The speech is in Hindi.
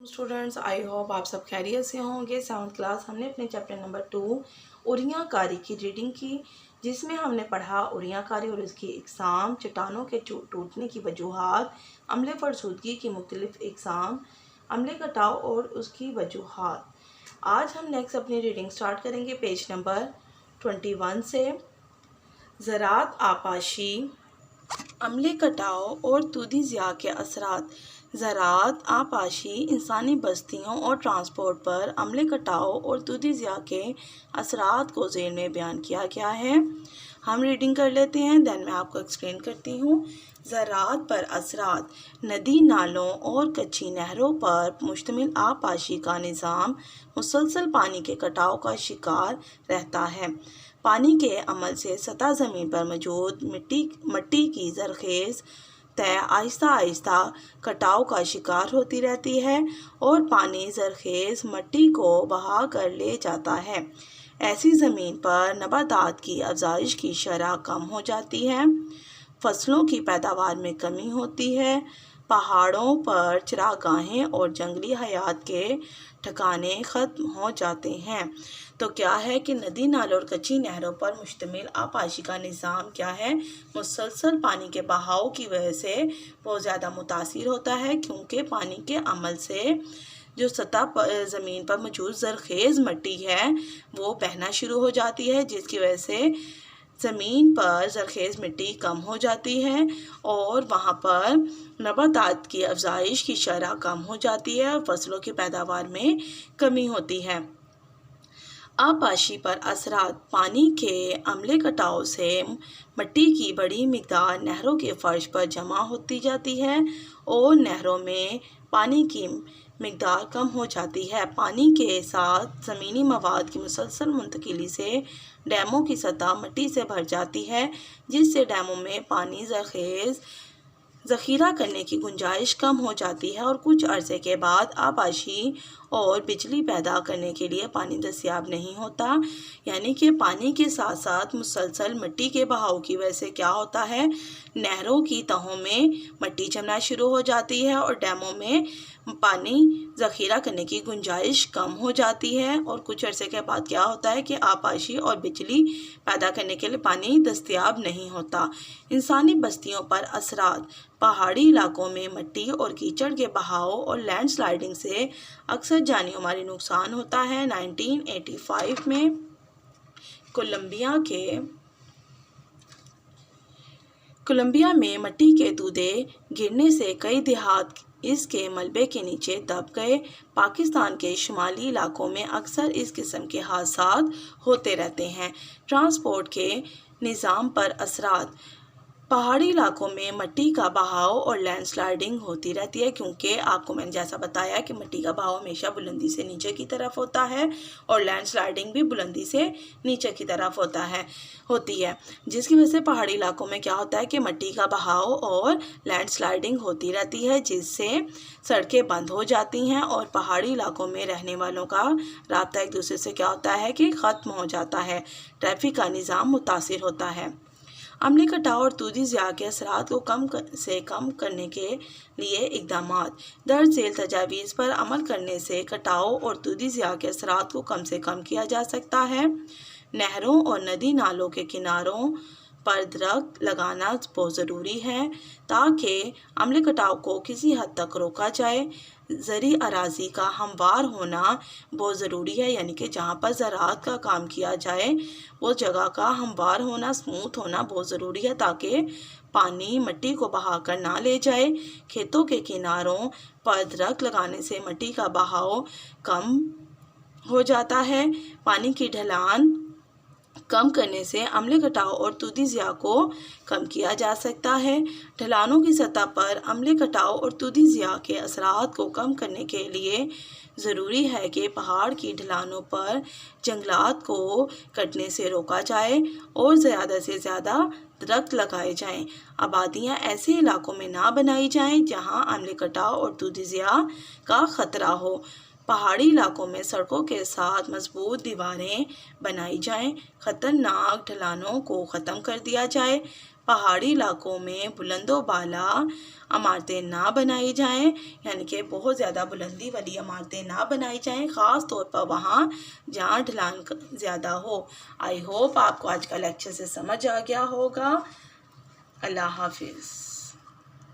स्टूडेंट्स, आई होप आप सब खैरियत से होंगे। 7th क्लास हमने अपने चैप्टर नंबर 2 उरियाकारी की रीडिंग की, जिसमें हमने पढ़ा उरियाकारी और उसकी इकसाम, चट्टानों के टूटने की वजूहात, अम्ल फरसूदगी की मुख्तलिफ इकसाम, अम्ल कटाव और उसकी वजूहात। आज हम नेक्स्ट अपनी रीडिंग स्टार्ट करेंगे पेज नंबर 21 से। ज़राअत आपाशी, अम्ल कटाव और तूदी ज़िया के असरात। ज़राअत आपाशी इंसानी बस्तियों और ट्रांसपोर्ट पर अम्ल कटाव और तूदी ज़िया के असरात को ज़ेल में बयान किया गया है। हम रीडिंग कर लेते हैं, देन मैं आपको एक्सप्लेन करती हूँ। ज़राअत पर असरात। नदी नालों और कच्ची नहरों पर मुश्तमिल आपाशी का निज़ाम मुसलसल पानी के कटाव का शिकार रहता है। पानी के अमल से सतह ज़मीन पर मौजूद मिट्टी की ज़रखेज़ तय आहिस्ता आहिस्ता कटाव का शिकार होती रहती है और पानी ज़रखेज़ मिट्टी को बहा कर ले जाता है। ऐसी ज़मीन पर नबातात की अफज़ाइश की शरह कम हो जाती है, फसलों की पैदावार में कमी होती है, पहाड़ों पर चरागाहें और जंगली हयात के ठिकाने ख़त्म हो जाते हैं। तो क्या है कि नदी नालों और कच्ची नहरों पर मुश्तमिल आपाशी का निज़ाम क्या है, मुसलसल पानी के बहाव की वजह से बहुत ज़्यादा मुतासिर होता है, क्योंकि पानी के अमल से जो सतह पर ज़मीन पर मौजूद ज़रखेज़ मिट्टी है वो बहना शुरू हो जाती है, जिसकी वजह से ज़मीन पर ज़रखेज़ मिट्टी कम हो जाती है और वहाँ पर नबातात की अफज़ाइश की शरह कम हो जाती है और फसलों की पैदावार में कमी होती है। आपाशी पर असरात। पानी के अम्ल कटाव से मिट्टी की बड़ी मिक़दार नहरों के फ़र्श पर जमा होती जाती है और नहरों में पानी की मिक़दार कम हो जाती है। पानी के साथ ज़मीनी मवाद की मुसलसल मुंतकिली से डैमों की सतह मिट्टी से भर जाती है, जिससे डैमों में पानी ज़ख़ीरा करने की गुंजाइश कम हो जाती है और कुछ अरसे के बाद आपाशी और बिजली पैदा करने के लिए पानी दस्तयाब नहीं होता। यानी कि पानी के साथ साथ मुसलसल मिट्टी के बहाव की वजह से क्या होता है, नहरों की तहों में मिट्टी जमना शुरू हो जाती है और डैमों में पानी ज़ख़ीरा करने की गुंजाइश कम हो जाती है और कुछ अरसे के बाद क्या होता है कि आपाशी और बिजली पैदा करने के लिए पानी दस्तयाब नहीं होता। इंसानी बस्तियों पर असरात। पहाड़ी इलाकों में मिट्टी और कीचड़ के बहाव और लैंडस्लाइडिंग से अक्सर जानी माली नुकसान होता है। 1985 में कोलंबिया में मिट्टी के दूधे गिरने से कई देहात इसके मलबे के नीचे दब गए। पाकिस्तान के शुमाली इलाकों में अक्सर इस किस्म के हादसात होते रहते हैं। ट्रांसपोर्ट के निज़ाम पर असरात। पहाड़ी इलाकों में मिट्टी का बहाव और लैंडस्लाइडिंग होती रहती है, क्योंकि आपको मैंने जैसा बताया कि मिट्टी का बहाव हमेशा बुलंदी से नीचे की तरफ होता है और लैंडस्लाइडिंग भी बुलंदी से नीचे की तरफ होती है, जिसकी वजह से पहाड़ी इलाकों में क्या होता है कि मिट्टी का बहाव और लैंडस्लाइडिंग होती रहती है, जिससे सड़कें बंद हो जाती हैं और पहाड़ी इलाकों में रहने वालों का राब्ता एक दूसरे से क्या होता है कि ख़त्म हो जाता है। ट्रैफिक का निज़ाम मुतासिर होता है। अम्ल कटाव और तूदी ज़िया के असरात को कम करने के लिए इक़दामात। दर्ज झेल तजावीज़ पर अमल करने से कटाव और तूदी ज़िया के असरात को कम से कम किया जा सकता है। नहरों और नदी नालों के किनारों पर दरख्त लगाना बहुत ज़रूरी है ताकि अम्ल कटाव को किसी हद तक रोका जाए। ज़री अराज़ी का हमवार होना बहुत ज़रूरी है, यानी कि जहाँ पर ज़राअत का काम किया जाए वो जगह का हमवार होना, स्मूथ होना बहुत ज़रूरी है ताकि पानी मिट्टी को बहा कर ना ले जाए। खेतों के किनारों पर दरख्त लगाने से मिट्टी का बहाव कम हो जाता है। पानी की ढलान कम करने से अम्ल कटाव और तूदी ज़िया को कम किया जा सकता है। ढलानों की सतह पर अम्ल कटाव और तूदी ज़िया के असरात को कम करने के लिए ज़रूरी है कि पहाड़ की ढलानों पर जंगलात को कटने से रोका जाए और ज़्यादा से ज़्यादा दरख्त लगाए जाएं। आबादियां ऐसे इलाकों में ना बनाई जाएं जहां अम्ल कटाव और तूदी ज़िया का ख़तरा हो। पहाड़ी इलाकों में सड़कों के साथ मजबूत दीवारें बनाई जाएं। ख़तरनाक ढलानों को ख़त्म कर दिया जाए। पहाड़ी इलाकों में बुलंदो बाला इमारतें ना बनाई जाएं, यानी कि बहुत ज़्यादा बुलंदी वाली इमारतें ना बनाई जाएं, ख़ास तौर पर वहाँ जहाँ ढलान ज़्यादा हो। आई होप आपको आज का लेक्चर से समझ आ गया होगा। अल्लाह हाफिज़।